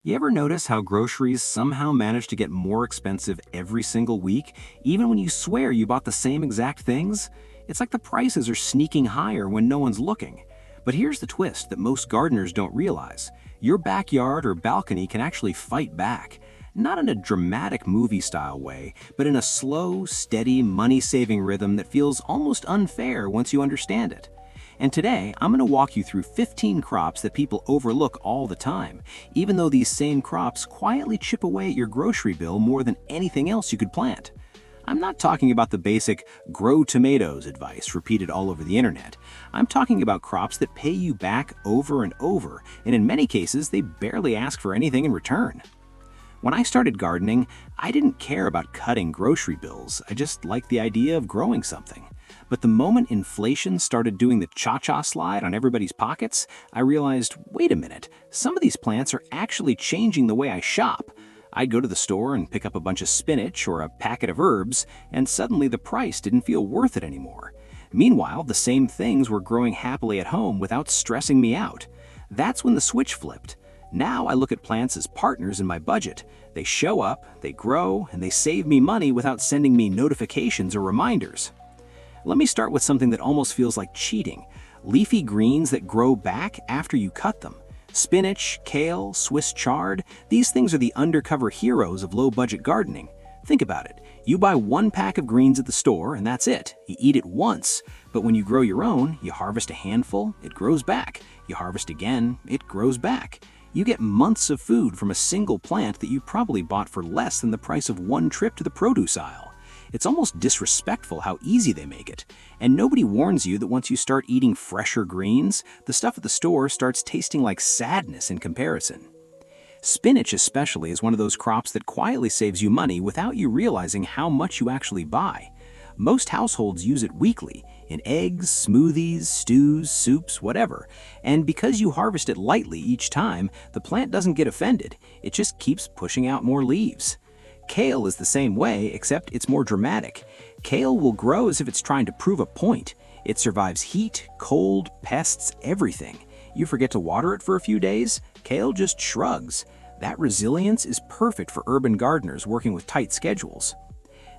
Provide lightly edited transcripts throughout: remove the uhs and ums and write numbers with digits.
You ever notice how groceries somehow manage to get more expensive every single week, even when you swear you bought the same exact things? It's like the prices are sneaking higher when no one's looking. But here's the twist that most gardeners don't realize. Your backyard or balcony can actually fight back. Not in a dramatic movie-style way, but in a slow, steady, money-saving rhythm that feels almost unfair once you understand it. And today, I'm going to walk you through 15 crops that people overlook all the time, even though these same crops quietly chip away at your grocery bill more than anything else you could plant. I'm not talking about the basic grow tomatoes advice repeated all over the internet. I'm talking about crops that pay you back over and over, and in many cases, they barely ask for anything in return. When I started gardening, I didn't care about cutting grocery bills. I just liked the idea of growing something. But the moment inflation started doing the cha-cha slide on everybody's pockets, I realized, wait a minute, some of these plants are actually changing the way I shop. I'd go to the store and pick up a bunch of spinach or a packet of herbs, and suddenly the price didn't feel worth it anymore. Meanwhile, the same things were growing happily at home without stressing me out. That's when the switch flipped. Now I look at plants as partners in my budget. They show up, they grow, and they save me money without sending me notifications or reminders. Let me start with something that almost feels like cheating. Leafy greens that grow back after you cut them. Spinach, kale, Swiss chard, these things are the undercover heroes of low-budget gardening. Think about it. You buy one pack of greens at the store and that's it. You eat it once. But when you grow your own, you harvest a handful, it grows back. You harvest again, it grows back. You get months of food from a single plant that you probably bought for less than the price of one trip to the produce aisle. It's almost disrespectful how easy they make it. And nobody warns you that once you start eating fresher greens, the stuff at the store starts tasting like sadness in comparison. Spinach especially is one of those crops that quietly saves you money without you realizing how much you actually buy. Most households use it weekly, in eggs, smoothies, stews, soups, whatever. And because you harvest it lightly each time, the plant doesn't get offended. It just keeps pushing out more leaves. Kale is the same way, except it's more dramatic. Kale will grow as if it's trying to prove a point. It survives heat, cold, pests, everything. You forget to water it for a few days, kale just shrugs. That resilience is perfect for urban gardeners working with tight schedules.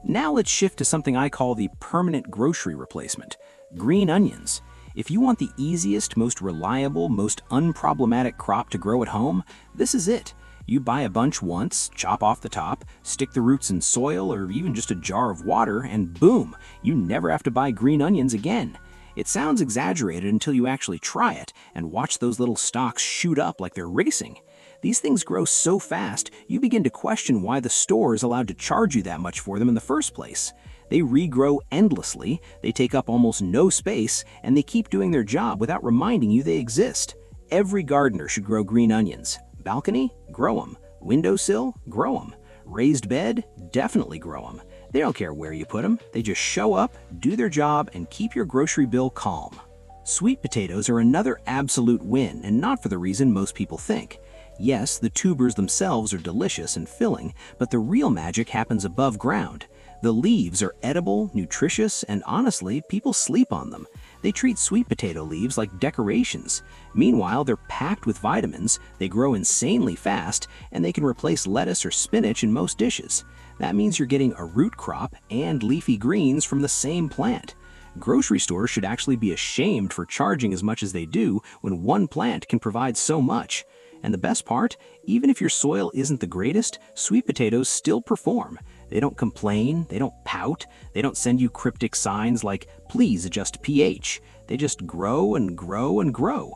Now let's shift to something I call the permanent grocery replacement, green onions. If you want the easiest, most reliable, most unproblematic crop to grow at home, this is it. You buy a bunch once, chop off the top, stick the roots in soil or even just a jar of water, and boom, you never have to buy green onions again. It sounds exaggerated until you actually try it and watch those little stalks shoot up like they're racing. These things grow so fast, you begin to question why the store is allowed to charge you that much for them in the first place. They regrow endlessly, they take up almost no space, and they keep doing their job without reminding you they exist. Every gardener should grow green onions. Balcony? Grow them. Windowsill? Grow them. Raised bed? Definitely grow them. They don't care where you put them. They just show up, do their job, and keep your grocery bill calm. Sweet potatoes are another absolute win, and not for the reason most people think. Yes, the tubers themselves are delicious and filling, but the real magic happens above ground. The leaves are edible, nutritious, and honestly, people sleep on them. They treat sweet potato leaves like decorations. Meanwhile, they're packed with vitamins, they grow insanely fast, and they can replace lettuce or spinach in most dishes. That means you're getting a root crop and leafy greens from the same plant. Grocery stores should actually be ashamed for charging as much as they do when one plant can provide so much. And the best part, even if your soil isn't the greatest, sweet potatoes still perform. They don't complain, they don't pout, they don't send you cryptic signs like, please adjust pH. They just grow and grow and grow.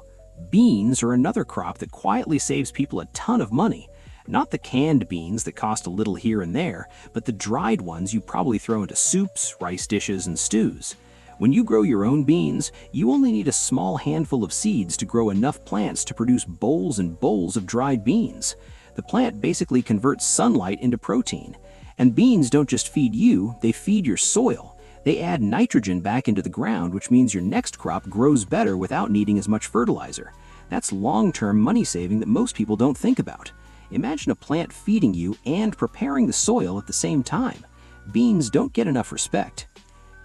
Beans are another crop that quietly saves people a ton of money. Not the canned beans that cost a little here and there, but the dried ones you probably throw into soups, rice dishes, and stews. When you grow your own beans, you only need a small handful of seeds to grow enough plants to produce bowls and bowls of dried beans. The plant basically converts sunlight into protein. And beans don't just feed you, they feed your soil. They add nitrogen back into the ground, which means your next crop grows better without needing as much fertilizer. That's long-term money saving that most people don't think about. Imagine a plant feeding you and preparing the soil at the same time. Beans don't get enough respect.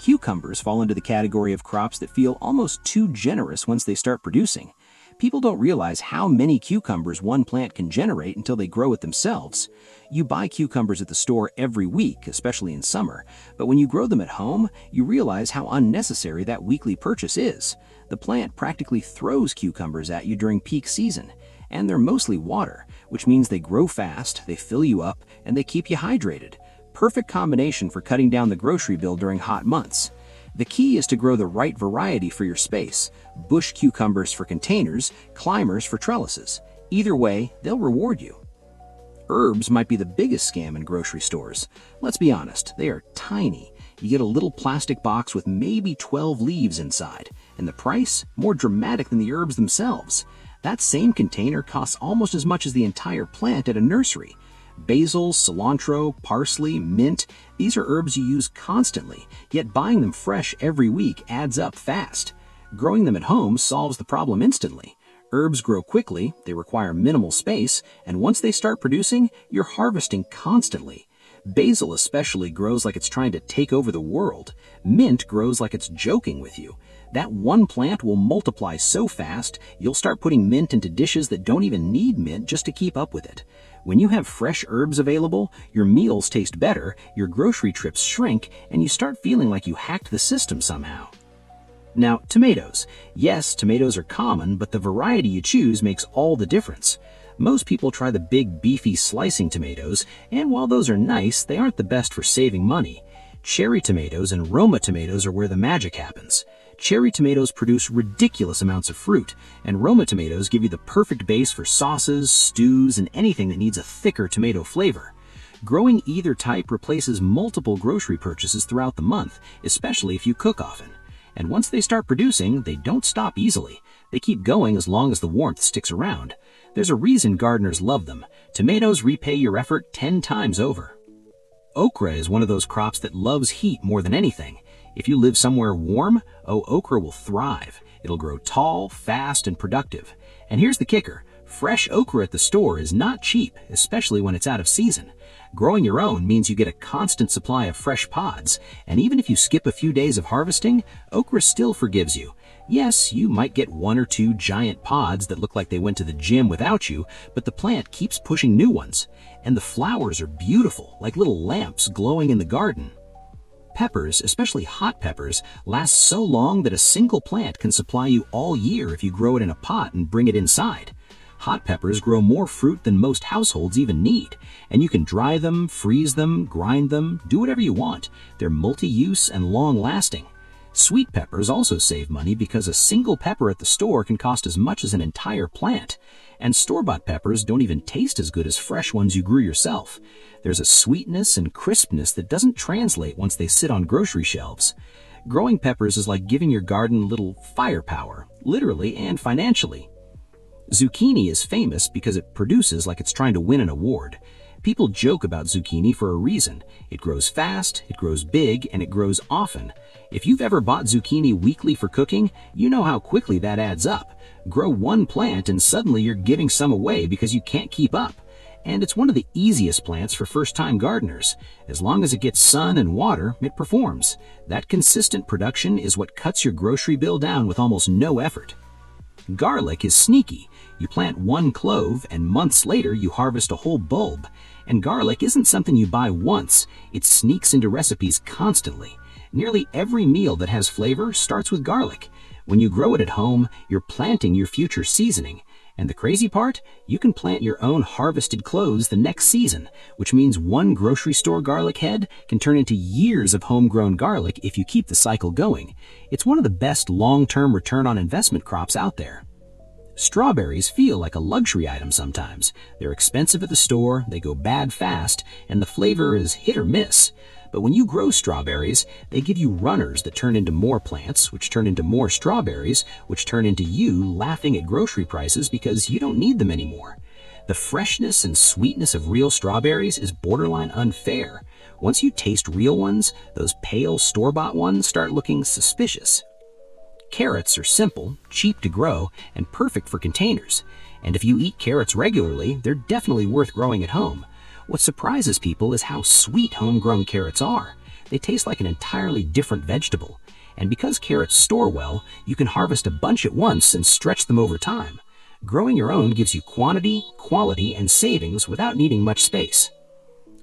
Cucumbers fall into the category of crops that feel almost too generous once they start producing. People don't realize how many cucumbers one plant can generate until they grow it themselves. You buy cucumbers at the store every week, especially in summer, but when you grow them at home, you realize how unnecessary that weekly purchase is. The plant practically throws cucumbers at you during peak season, and they're mostly water, which means they grow fast, they fill you up, and they keep you hydrated. Perfect combination for cutting down the grocery bill during hot months. The key is to grow the right variety for your space. Bush cucumbers for containers, climbers for trellises. Either way, they'll reward you. Herbs might be the biggest scam in grocery stores. Let's be honest, they are tiny. You get a little plastic box with maybe 12 leaves inside, and the price more dramatic than the herbs themselves. That same container costs almost as much as the entire plant at a nursery. Basil, cilantro, parsley, mint, these are herbs you use constantly, yet buying them fresh every week adds up fast. Growing them at home solves the problem instantly. Herbs grow quickly, they require minimal space, and once they start producing, you're harvesting constantly. Basil especially grows like it's trying to take over the world. Mint grows like it's joking with you. That one plant will multiply so fast, you'll start putting mint into dishes that don't even need mint just to keep up with it. When you have fresh herbs available, your meals taste better, your grocery trips shrink, and you start feeling like you hacked the system somehow. Now, tomatoes. Yes, tomatoes are common, but the variety you choose makes all the difference. Most people try the big, beefy slicing tomatoes, and while those are nice, they aren't the best for saving money. Cherry tomatoes and Roma tomatoes are where the magic happens. Cherry tomatoes produce ridiculous amounts of fruit, and Roma tomatoes give you the perfect base for sauces, stews, and anything that needs a thicker tomato flavor. Growing either type replaces multiple grocery purchases throughout the month, especially if you cook often. And once they start producing, they don't stop easily. They keep going as long as the warmth sticks around. There's a reason gardeners love them. Tomatoes repay your effort 10 times over. Okra is one of those crops that loves heat more than anything. If you live somewhere warm, okra will thrive. It'll grow tall, fast, and productive. And here's the kicker. Fresh okra at the store is not cheap, especially when it's out of season. Growing your own means you get a constant supply of fresh pods, and even if you skip a few days of harvesting, okra still forgives you. Yes, you might get one or two giant pods that look like they went to the gym without you, but the plant keeps pushing new ones. And the flowers are beautiful, like little lamps glowing in the garden. Peppers, especially hot peppers, last so long that a single plant can supply you all year if you grow it in a pot and bring it inside. Hot peppers grow more fruit than most households even need, and you can dry them, freeze them, grind them, do whatever you want. They're multi-use and long-lasting. Sweet peppers also save money because a single pepper at the store can cost as much as an entire plant. And store-bought peppers don't even taste as good as fresh ones you grew yourself. There's a sweetness and crispness that doesn't translate once they sit on grocery shelves. Growing peppers is like giving your garden a little firepower, literally and financially. Zucchini is famous because it produces like it's trying to win an award. People joke about zucchini for a reason. It grows fast, it grows big, and it grows often. If you've ever bought zucchini weekly for cooking, you know how quickly that adds up. Grow one plant and suddenly you're giving some away because you can't keep up. And it's one of the easiest plants for first-time gardeners. As long as it gets sun and water, it performs. That consistent production is what cuts your grocery bill down with almost no effort. Garlic is sneaky. You plant one clove and months later you harvest a whole bulb. And garlic isn't something you buy once. It sneaks into recipes constantly. Nearly every meal that has flavor starts with garlic. When you grow it at home, you're planting your future seasoning. And the crazy part? You can plant your own harvested cloves the next season, which means one grocery store garlic head can turn into years of homegrown garlic if you keep the cycle going. It's one of the best long-term return on investment crops out there. Strawberries feel like a luxury item sometimes. They're expensive at the store, they go bad fast, and the flavor is hit or miss. But when you grow strawberries, they give you runners that turn into more plants, which turn into more strawberries, which turn into you laughing at grocery prices because you don't need them anymore. The freshness and sweetness of real strawberries is borderline unfair. Once you taste real ones, those pale store-bought ones start looking suspicious. Carrots are simple, cheap to grow, and perfect for containers. And if you eat carrots regularly, they're definitely worth growing at home. What surprises people is how sweet homegrown carrots are. They taste like an entirely different vegetable. And because carrots store well, you can harvest a bunch at once and stretch them over time. Growing your own gives you quantity, quality, and savings without needing much space.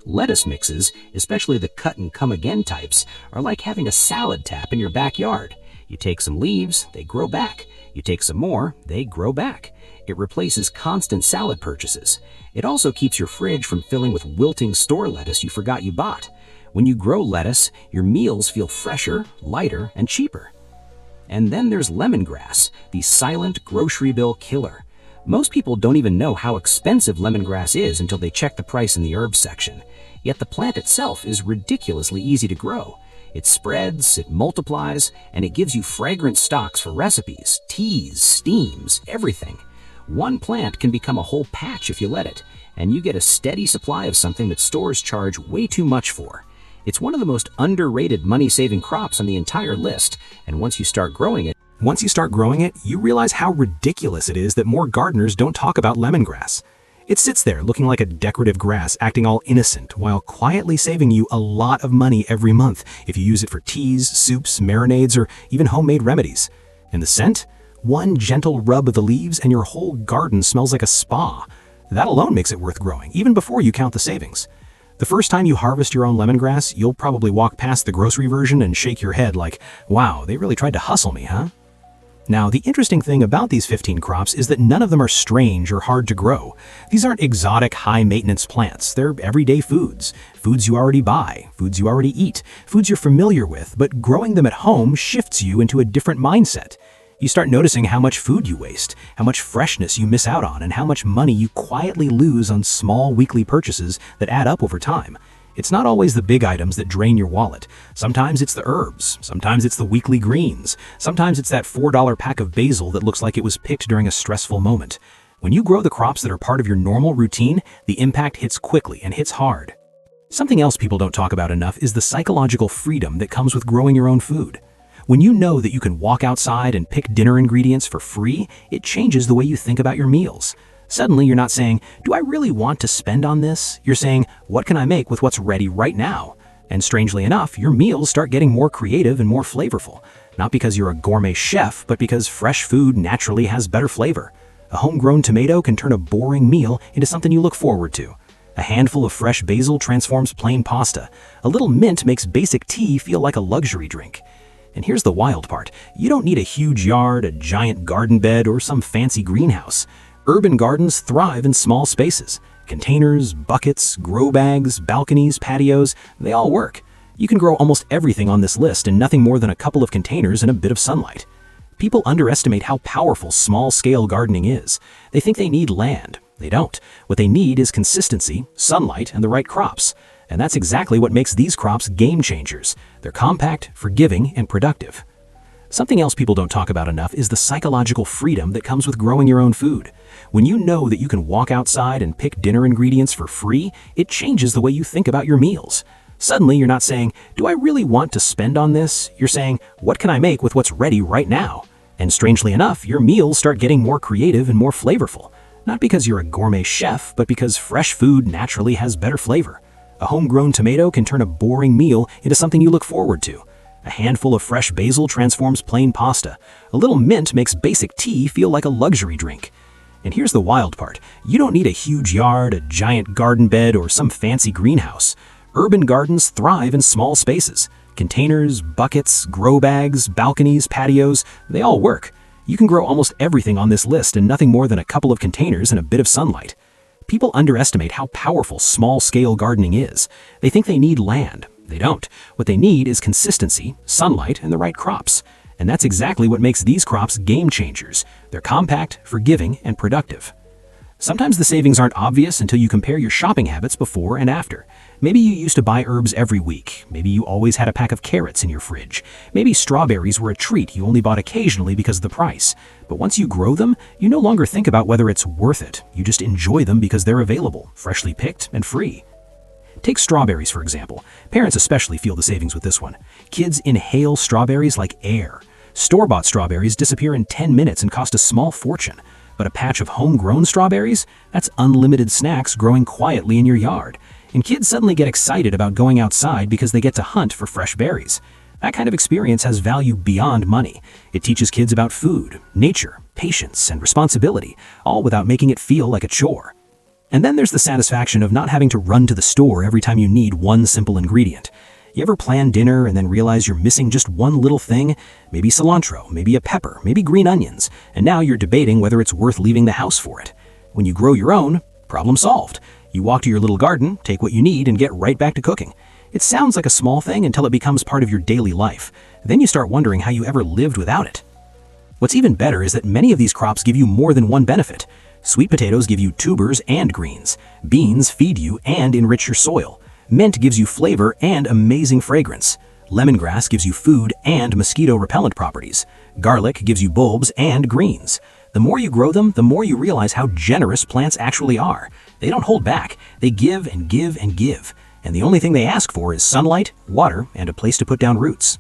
Lettuce mixes, especially the cut and come again types, are like having a salad tap in your backyard. You take some leaves, they grow back. You take some more, they grow back. It replaces constant salad purchases. It also keeps your fridge from filling with wilting store lettuce you forgot you bought. When you grow lettuce, your meals feel fresher, lighter, and cheaper. And then there's lemongrass, the silent grocery bill killer. Most people don't even know how expensive lemongrass is until they check the price in the herbs section. Yet the plant itself is ridiculously easy to grow. It spreads, it multiplies, and it gives you fragrant stalks for recipes, teas, steams, everything. One plant can become a whole patch if you let it, and you get a steady supply of something that stores charge way too much for. It's one of the most underrated money-saving crops on the entire list, and once you start growing it, you realize how ridiculous it is that more gardeners don't talk about lemongrass. It sits there looking like a decorative grass, acting all innocent, while quietly saving you a lot of money every month if you use it for teas, soups, marinades, or even homemade remedies. And the scent? One gentle rub of the leaves and your whole garden smells like a spa. That alone makes it worth growing, even before you count the savings. The first time you harvest your own lemongrass, you'll probably walk past the grocery version and shake your head like, wow, they really tried to hustle me, huh? Now, the interesting thing about these 15 crops is that none of them are strange or hard to grow. These aren't exotic, high-maintenance plants. They're everyday foods. Foods you already buy, foods you already eat, foods you're familiar with, but growing them at home shifts you into a different mindset. You start noticing how much food you waste, how much freshness you miss out on, and how much money you quietly lose on small weekly purchases that add up over time. It's not always the big items that drain your wallet. Sometimes it's the herbs, sometimes it's the weekly greens, sometimes it's that $4 pack of basil that looks like it was picked during a stressful moment. When you grow the crops that are part of your normal routine, the impact hits quickly and hits hard. Something else people don't talk about enough is the psychological freedom that comes with growing your own food. When you know that you can walk outside and pick dinner ingredients for free, it changes the way you think about your meals. Suddenly, you're not saying, do I really want to spend on this? You're saying, what can I make with what's ready right now? And strangely enough, your meals start getting more creative and more flavorful. Not because you're a gourmet chef, but because fresh food naturally has better flavor. A homegrown tomato can turn a boring meal into something you look forward to. A handful of fresh basil transforms plain pasta. A little mint makes basic tea feel like a luxury drink. And here's the wild part. You don't need a huge yard, a giant garden bed, or some fancy greenhouse. Urban gardens thrive in small spaces. Containers, buckets, grow bags, balconies, patios, they all work. You can grow almost everything on this list in nothing more than a couple of containers and a bit of sunlight. People underestimate how powerful small-scale gardening is. They think they need land. They don't. What they need is consistency, sunlight, and the right crops. And that's exactly what makes these crops game changers. They're compact, forgiving, and productive. Something else people don't talk about enough is the psychological freedom that comes with growing your own food. When you know that you can walk outside and pick dinner ingredients for free, it changes the way you think about your meals. Suddenly, you're not saying, do I really want to spend on this? You're saying, what can I make with what's ready right now? And strangely enough, your meals start getting more creative and more flavorful. Not because you're a gourmet chef, but because fresh food naturally has better flavor. A homegrown tomato can turn a boring meal into something you look forward to. A handful of fresh basil transforms plain pasta. A little mint makes basic tea feel like a luxury drink. And here's the wild part. You don't need a huge yard, a giant garden bed, or some fancy greenhouse. Urban gardens thrive in small spaces. Containers, buckets, grow bags, balconies, patios, they all work. You can grow almost everything on this list in nothing more than a couple of containers and a bit of sunlight. People underestimate how powerful small-scale gardening is. They think they need land. They don't. What they need is consistency, sunlight, and the right crops. And that's exactly what makes these crops game changers. They're compact, forgiving, and productive. Sometimes the savings aren't obvious until you compare your shopping habits before and after. Maybe you used to buy herbs every week. Maybe you always had a pack of carrots in your fridge. Maybe strawberries were a treat you only bought occasionally because of the price. But once you grow them, you no longer think about whether it's worth it. You just enjoy them because they're available, freshly picked, and free. Take strawberries, for example. Parents especially feel the savings with this one. Kids inhale strawberries like air. Store-bought strawberries disappear in 10 minutes and cost a small fortune. But a patch of homegrown strawberries? That's unlimited snacks growing quietly in your yard. And kids suddenly get excited about going outside because they get to hunt for fresh berries. That kind of experience has value beyond money. It teaches kids about food, nature, patience, and responsibility, all without making it feel like a chore. And then there's the satisfaction of not having to run to the store every time you need one simple ingredient. You ever plan dinner and then realize you're missing just one little thing? Maybe cilantro, maybe a pepper, maybe green onions, and now you're debating whether it's worth leaving the house for it. When you grow your own, problem solved. You walk to your little garden, take what you need, and get right back to cooking. It sounds like a small thing until it becomes part of your daily life. Then you start wondering how you ever lived without it. What's even better is that many of these crops give you more than one benefit. Sweet potatoes give you tubers and greens. Beans feed you and enrich your soil. Mint gives you flavor and amazing fragrance. Lemongrass gives you food and mosquito repellent properties. Garlic gives you bulbs and greens. The more you grow them, the more you realize how generous plants actually are. They don't hold back. They give and give and give. And the only thing they ask for is sunlight, water, and a place to put down roots.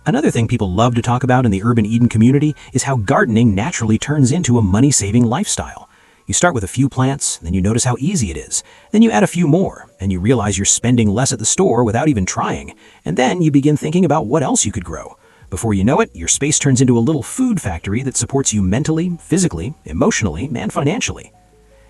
Another thing people love to talk about in the Urban Eden community is how gardening naturally turns into a money-saving lifestyle. You start with a few plants, then you notice how easy it is. Then you add a few more, and you realize you're spending less at the store without even trying. And then you begin thinking about what else you could grow. Before you know it, your space turns into a little food factory that supports you mentally, physically, emotionally, and financially.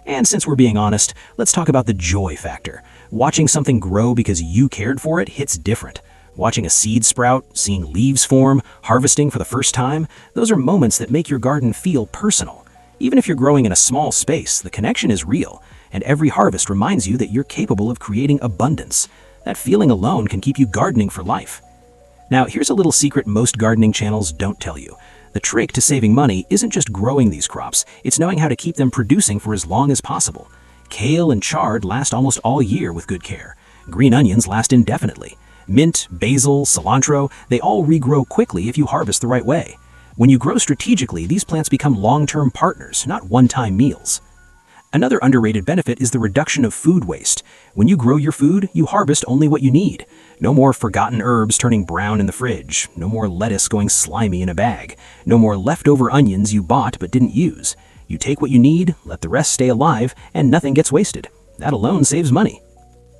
And since we're being honest, let's talk about the joy factor. Watching something grow because you cared for it hits different. Watching a seed sprout, seeing leaves form, harvesting for the first time, those are moments that make your garden feel personal. Even if you're growing in a small space, the connection is real, and every harvest reminds you that you're capable of creating abundance. That feeling alone can keep you gardening for life. Now, here's a little secret most gardening channels don't tell you. The trick to saving money isn't just growing these crops, it's knowing how to keep them producing for as long as possible. Kale and chard last almost all year with good care. Green onions last indefinitely. Mint, basil, cilantro, they all regrow quickly if you harvest the right way. When you grow strategically, these plants become long-term partners, not one-time meals. Another underrated benefit is the reduction of food waste. When you grow your food, you harvest only what you need. No more forgotten herbs turning brown in the fridge. No more lettuce going slimy in a bag. No more leftover onions you bought but didn't use. You take what you need, let the rest stay alive, and nothing gets wasted. That alone saves money.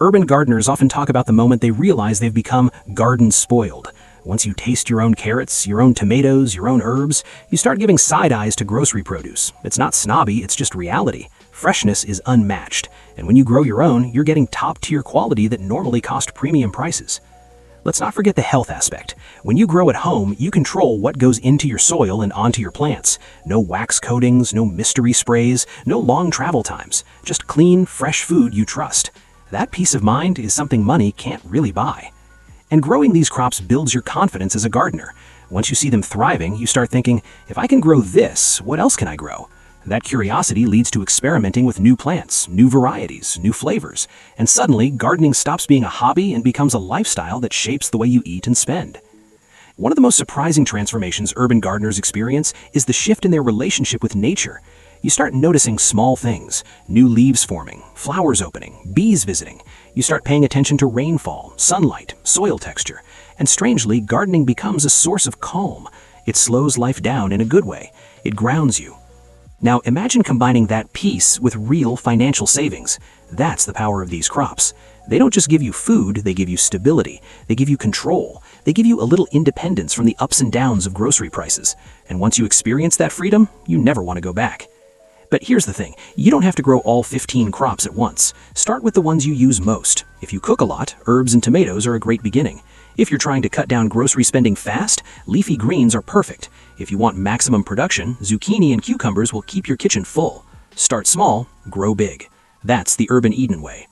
Urban gardeners often talk about the moment they realize they've become garden spoiled. Once you taste your own carrots, your own tomatoes, your own herbs, you start giving side eyes to grocery produce. It's not snobby, it's just reality. Freshness is unmatched, and when you grow your own, you're getting top-tier quality that normally cost premium prices. Let's not forget the health aspect. When you grow at home, you control what goes into your soil and onto your plants. No wax coatings, no mystery sprays, no long travel times. Just clean, fresh food you trust. That peace of mind is something money can't really buy. And growing these crops builds your confidence as a gardener. Once you see them thriving, you start thinking, if I can grow this, what else can I grow? That curiosity leads to experimenting with new plants, new varieties, new flavors, and suddenly gardening stops being a hobby and becomes a lifestyle that shapes the way you eat and spend. One of the most surprising transformations urban gardeners experience is the shift in their relationship with nature. You start noticing small things, new leaves forming, flowers opening, bees visiting. You start paying attention to rainfall, sunlight, soil texture, and strangely, gardening becomes a source of calm. It slows life down in a good way. It grounds you. Now imagine combining that peace with real financial savings. That's the power of these crops. They don't just give you food, they give you stability. They give you control. They give you a little independence from the ups and downs of grocery prices. And once you experience that freedom, you never want to go back. But here's the thing, you don't have to grow all 15 crops at once. Start with the ones you use most. If you cook a lot, herbs and tomatoes are a great beginning. If you're trying to cut down grocery spending fast, leafy greens are perfect. If you want maximum production, zucchini and cucumbers will keep your kitchen full. Start small, grow big. That's the Urban Eden way.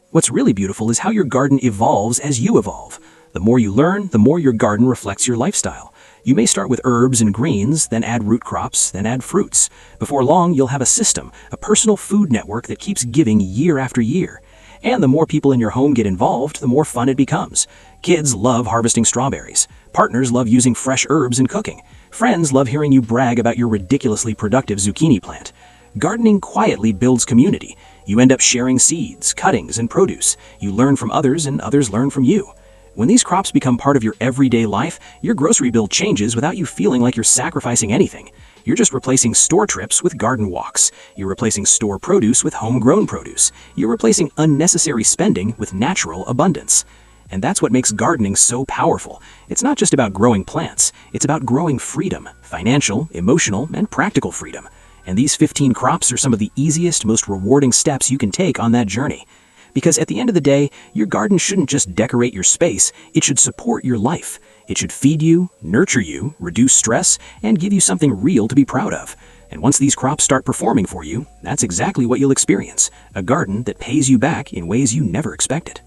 What's really beautiful is how your garden evolves as you evolve. The more you learn, the more your garden reflects your lifestyle. You may start with herbs and greens, then add root crops, then add fruits. Before long, you'll have a system, a personal food network that keeps giving year after year. And the more people in your home get involved, the more fun it becomes. Kids love harvesting strawberries. Partners love using fresh herbs in cooking. Friends love hearing you brag about your ridiculously productive zucchini plant. Gardening quietly builds community. You end up sharing seeds, cuttings, and produce. You learn from others, and others learn from you. When these crops become part of your everyday life, your grocery bill changes without you feeling like you're sacrificing anything. You're just replacing store trips with garden walks. You're replacing store produce with homegrown produce. You're replacing unnecessary spending with natural abundance. And that's what makes gardening so powerful. It's not just about growing plants, it's about growing freedom, financial, emotional, and practical freedom. And these 15 crops are some of the easiest, most rewarding steps you can take on that journey. Because at the end of the day, your garden shouldn't just decorate your space, it should support your life. It should feed you, nurture you, reduce stress, and give you something real to be proud of. And once these crops start performing for you, that's exactly what you'll experience, a garden that pays you back in ways you never expected.